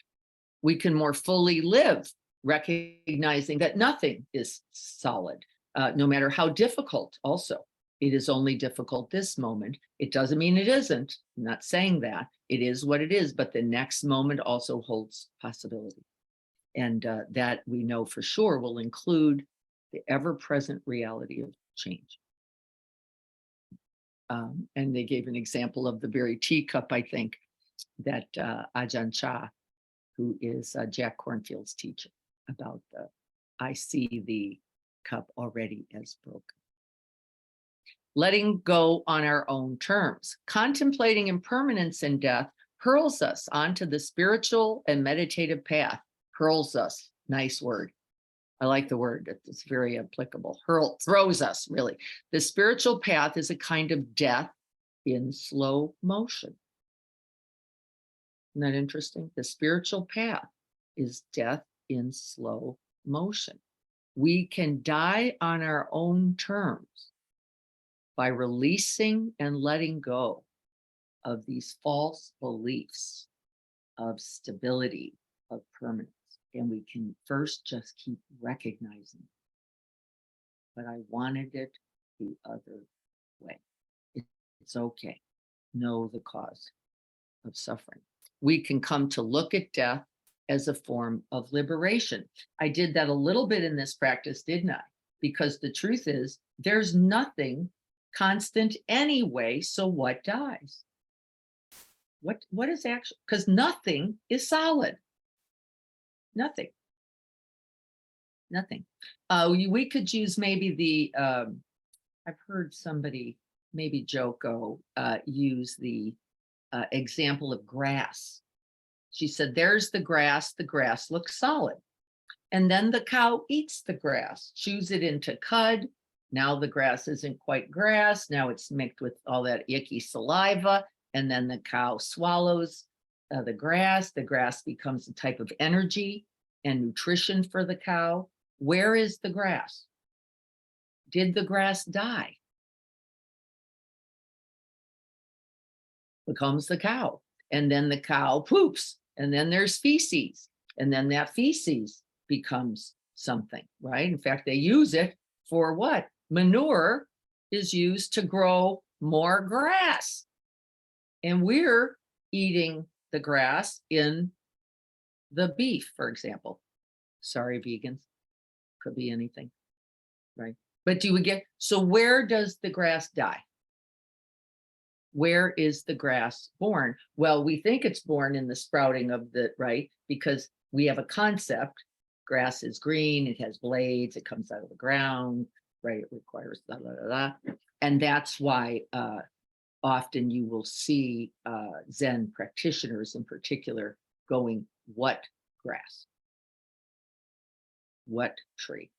We can more fully live recognizing that nothing is solid, no matter how difficult. Also, it is only difficult this moment. It doesn't mean it isn't. I'm not saying that. It is what it is, but the next moment also holds possibility. And that we know for sure will include the ever-present reality of change. And they gave an example of the very teacup, I think, that Ajahn Chah, who is Jack Kornfield's teacher, about the, I see the cup already as broken. Letting go on our own terms. Contemplating impermanence and death hurls us onto the spiritual and meditative path. Hurls us, nice word. I like the word, it's very applicable. Hurl, throws us, really. The spiritual path is a kind of death in slow motion. Isn't that interesting? The spiritual path is death in slow motion. We can die on our own terms by releasing and letting go of these false beliefs of stability, of permanence. And we can first just keep recognizing, but I wanted it the other way. It's okay. Know the cause of suffering. We can come to look at death as a form of liberation. I did that a little bit in this practice, didn't I? Because the truth is, there's nothing constant anyway, so what dies? What is actually, because nothing is solid. Nothing. We could use maybe the, I've heard somebody, maybe Joko, use the example of grass. She said, there's the grass looks solid. And then the cow eats the grass, chews it into cud. Now the grass isn't quite grass. Now it's mixed with all that icky saliva. And then the cow swallows the grass. The grass becomes a type of energy and nutrition for the cow. Where is the grass? Did the grass die? Becomes the cow. And then the cow poops. And then there's feces. And then that feces becomes something, right? In fact, they use it for what? Manure is used to grow more grass. And we're eating the grass in the beef, for example. Sorry, vegans. Could be anything, right? But do we get, so where does the grass die? Where is the grass born? Well, we think it's born in the sprouting of the, right? Because we have a concept, grass is green, it has blades, it comes out of the ground, right? It requires da, da, da, da. And that's why often you will see Zen practitioners in particular going, what grass? What tree?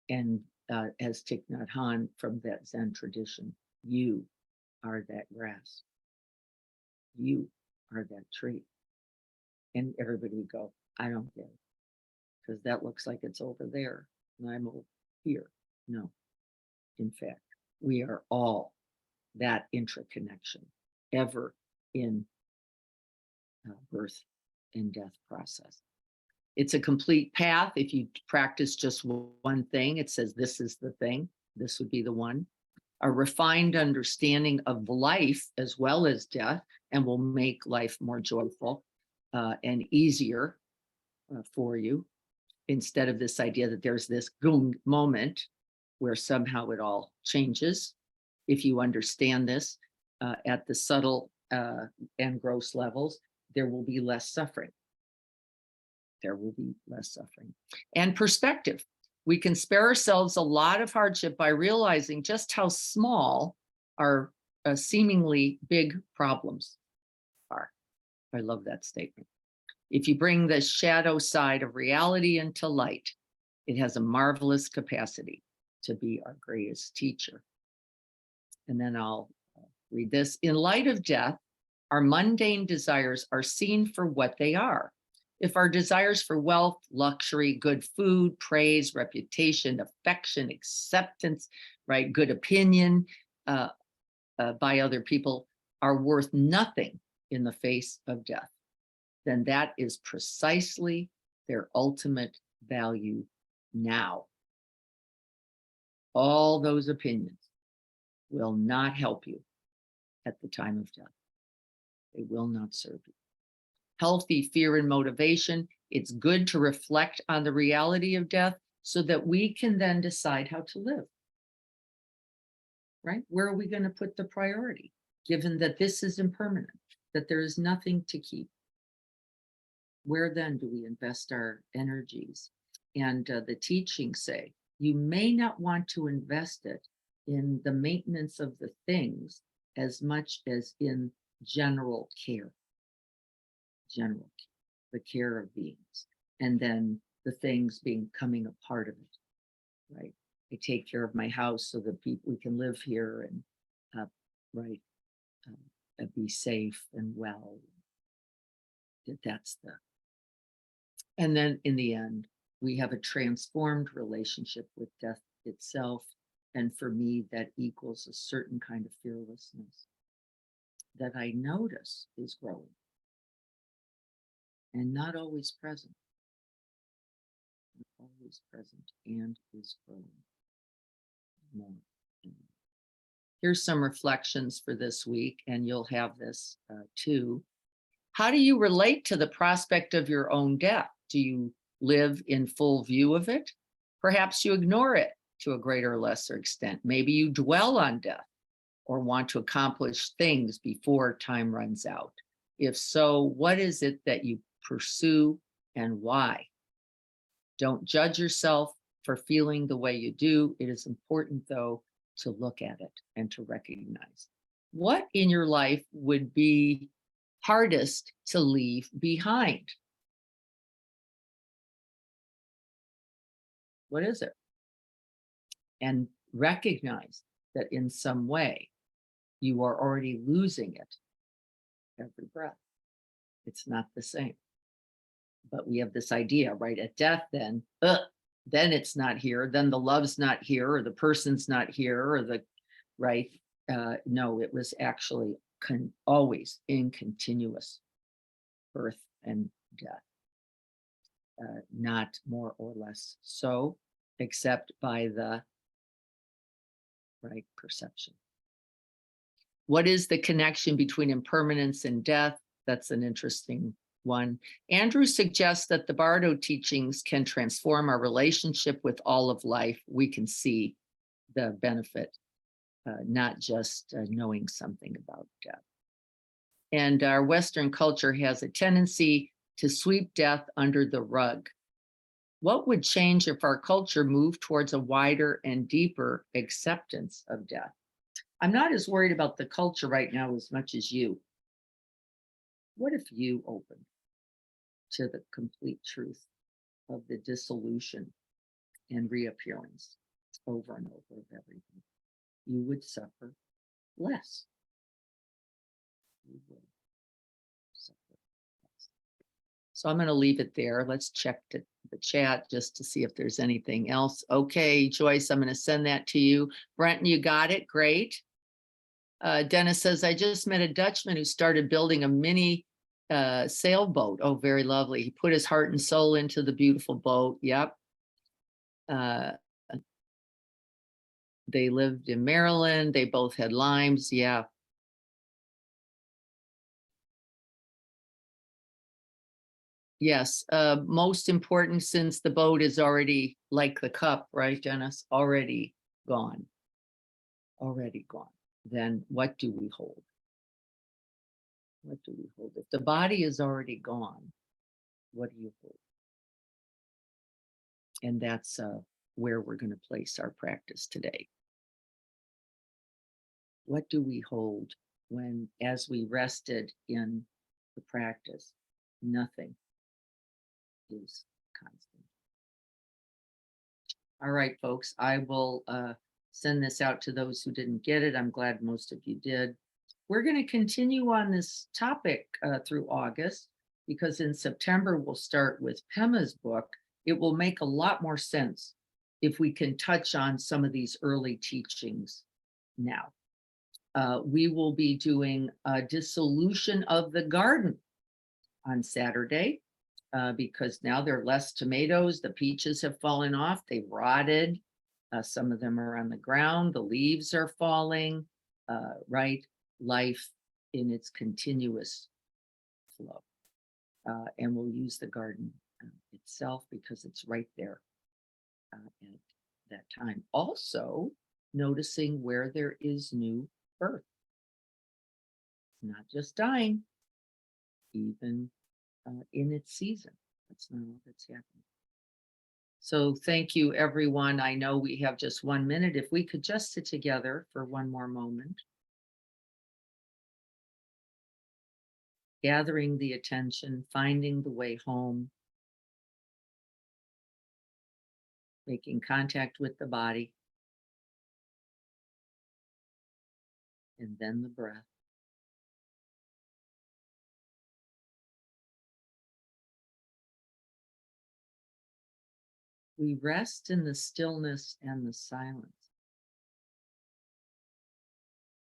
And as Thich Nhat Hanh from that Zen tradition, you are that grass. You are that tree. And everybody would go, I don't get it, because that looks like it's over there and I'm over here. No, in fact, we are all that intraconnection ever in birth and death process. It's a complete path. If you practice just one thing, it says this is the thing, this would be the one. A refined understanding of life as well as death, and will make life more joyful and easier for you, instead of this idea that there's this boom moment where somehow it all changes. If you understand this at the subtle and gross levels, there will be less suffering. There will be less suffering. And perspective. We can spare ourselves a lot of hardship by realizing just how small our seemingly big problems are. I love that statement. If you bring the shadow side of reality into light, it has a marvelous capacity to be our greatest teacher. And then I'll read this. In light of death, our mundane desires are seen for what they are. If our desires for wealth, luxury, good food, praise, reputation, affection, acceptance, right, good opinion by other people are worth nothing in the face of death, then that is precisely their ultimate value now. All those opinions will not help you at the time of death. They will not serve you. Healthy fear and motivation. It's good to reflect on the reality of death so that we can then decide how to live. Right? Where are we going to put the priority, given that this is impermanent, that there is nothing to keep? Where then do we invest our energies? And the teachings say, you may not want to invest it in the maintenance of the things as much as in general care. General care, the care of beings, and then the things becoming a part of it, right? I take care of my house so that we can live here and be safe and well. That's the, and then in the end, we have a transformed relationship with death itself. And for me, that equals a certain kind of fearlessness that I notice is growing and not always present. Not always present and is growing more. Here's some reflections for this week, and you'll have this too. How do you relate to the prospect of your own death? Do you live in full view of it? Perhaps you ignore it to a greater or lesser extent. Maybe you dwell on death or want to accomplish things before time runs out. If so, what is it that you pursue and why? Don't judge yourself for feeling the way you do. It is important, though, to look at it and to recognize what in your life would be hardest to leave behind. What is it? And recognize that in some way you are already losing it every breath. It's not the same. But we have this idea, right? At death, then it's not here. Then the love's not here, or the person's not here, or the right. No, it was actually always in continuous birth and death, not more or less so, except by the right perception. What is the connection between impermanence and death? That's an interesting one. Andrew suggests that the Bardo teachings can transform our relationship with all of life. We can see the benefit, not just knowing something about death. And our Western culture has a tendency to sweep death under the rug. What would change if our culture moved towards a wider and deeper acceptance of death? I'm not as worried about the culture right now as much as you. What if you opened to the complete truth of the dissolution and reappearance over and over of everything? You would suffer less. You would suffer less. So I'm going to leave it there. Let's check the chat just to see if there's anything else. Okay, Joyce, I'm going to send that to you. Brenton, you got it. Great. Dennis says, I just met a Dutchman who started building a mini sailboat. Oh, very lovely. He put his heart and soul into the beautiful boat. Yep. They lived in Maryland. They both had limes. Yeah. Yes. Most important, since the boat is already like the cup, right, Dennis? Already gone. Already gone. Then what do we hold? What do we hold? If the body is already gone, what do you hold? And that's where we're going to place our practice today. What do we hold when, as we rested in the practice, nothing is constant? All right, folks, I will send this out to those who didn't get it. I'm glad most of you did. We're going to continue on this topic through August, because in September we'll start with Pema's book. It will make a lot more sense if we can touch on some of these early teachings now. We will be doing a dissolution of the garden on Saturday because now there are less tomatoes. The peaches have fallen off. They've rotted. Some of them are on the ground. The leaves are falling, right? Life in its continuous flow. And we'll use the garden itself because it's right there at that time. Also, noticing where there is new birth. Not just dying, even in its season. That's not all that's happening. So thank you, everyone. I know we have just 1 minute. If we could just sit together for one more moment. Gathering the attention, finding the way home, making contact with the body, and then the breath. We rest in the stillness and the silence,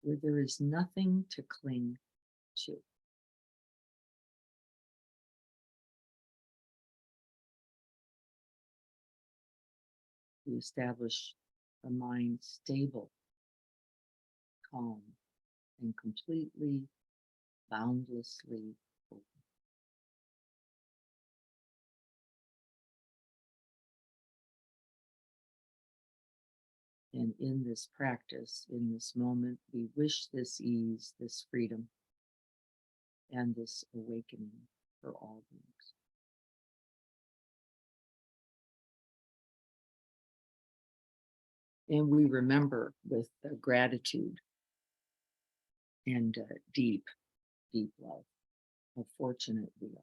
where there is nothing to cling to. We establish a mind stable, calm, and completely, boundlessly open. And in this practice, in this moment, we wish this ease, this freedom, and this awakening for all beings. And we remember with gratitude and deep, deep love how fortunate we are.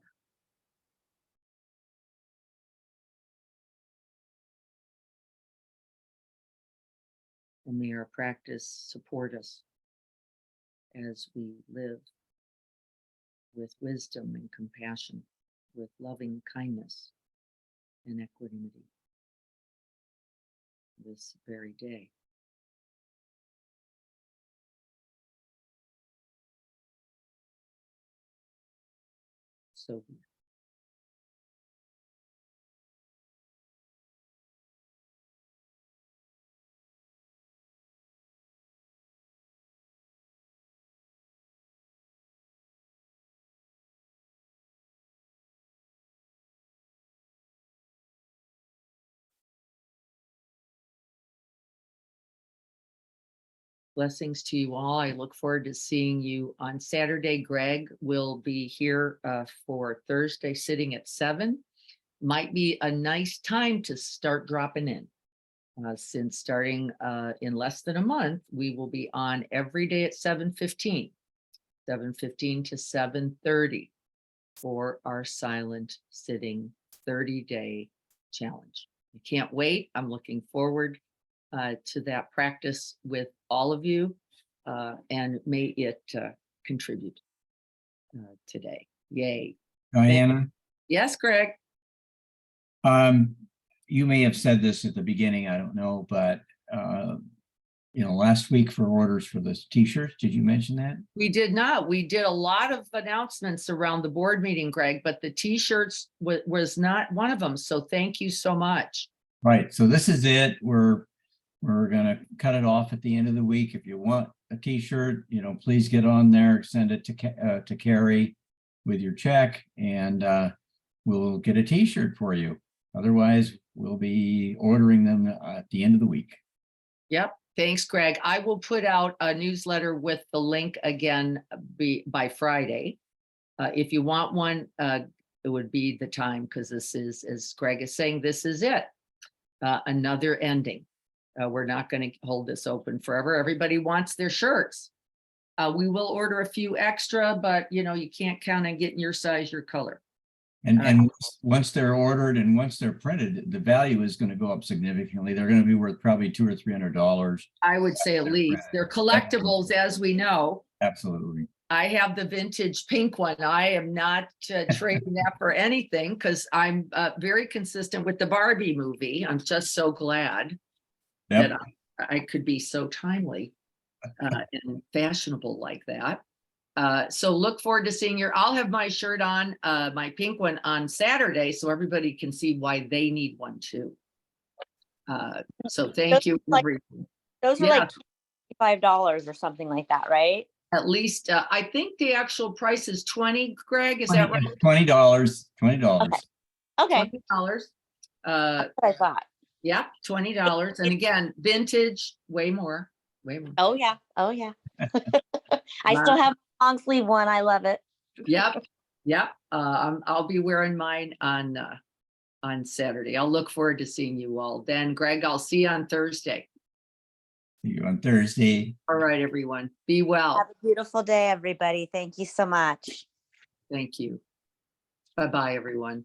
And may our practice support us as we live with wisdom and compassion, with loving kindness and equanimity this very day. So be it. Blessings to you all. I look forward to seeing you on Saturday. Greg will be here for Thursday sitting at 7. Might be a nice time to start dropping in. Since starting in less than a month, we will be on every day at 7:15, 7:15 to 7:30 for our silent sitting 30-day challenge. I can't wait. I'm looking forward to that practice with all of you, and may it contribute today. Yay. Diana, Yes, Greg. you may have said this at the beginning, I don't know, but last week for orders for the t-shirts, did you mention that? We did not. We did a lot of announcements around the board meeting, Greg, but the t-shirts was not one of them. So thank you so much. Right, so this is it. We're gonna cut it off at the end of the week. If you want a t-shirt, please get on there, send it to Carrie with your check, and we'll get a t-shirt for you. Otherwise, we'll be ordering them at the end of the week. Yep. Thanks, Greg. I will put out a newsletter with the link again by Friday. If you want one, it would be the time, because this is, as Greg is saying, this is it. Another ending. We're not going to hold this open forever. Everybody wants their shirts. We will order a few extra, but you can't count on getting your size, your color. And once they're ordered and once they're printed, the value is going to go up significantly. They're going to be worth probably $200 or $300. I would say at least. They're collectibles, as we know. Absolutely. I have the vintage pink one. I am not trading that for anything, because I'm very consistent with the Barbie movie. I'm just so glad that I could be so timely and fashionable like that. So look forward to seeing I'll have my shirt on, my pink one, on Saturday, so everybody can see why they need one too. So thank you. Those are like $25 or something like that, right? At least, I think the actual price is 20, Greg, is that right? $20. $20. Okay. $20. That's what I thought. Yeah, $20. And again, vintage, way more. Oh yeah. Oh yeah. I still have a long sleeve one. I love it. Yep. I'll be wearing mine on Saturday. I'll look forward to seeing you all then. Greg, I'll see you on Thursday. See you on Thursday. All right, everyone. Be well. Have a beautiful day, everybody. Thank you so much. Thank you. Bye-bye, everyone.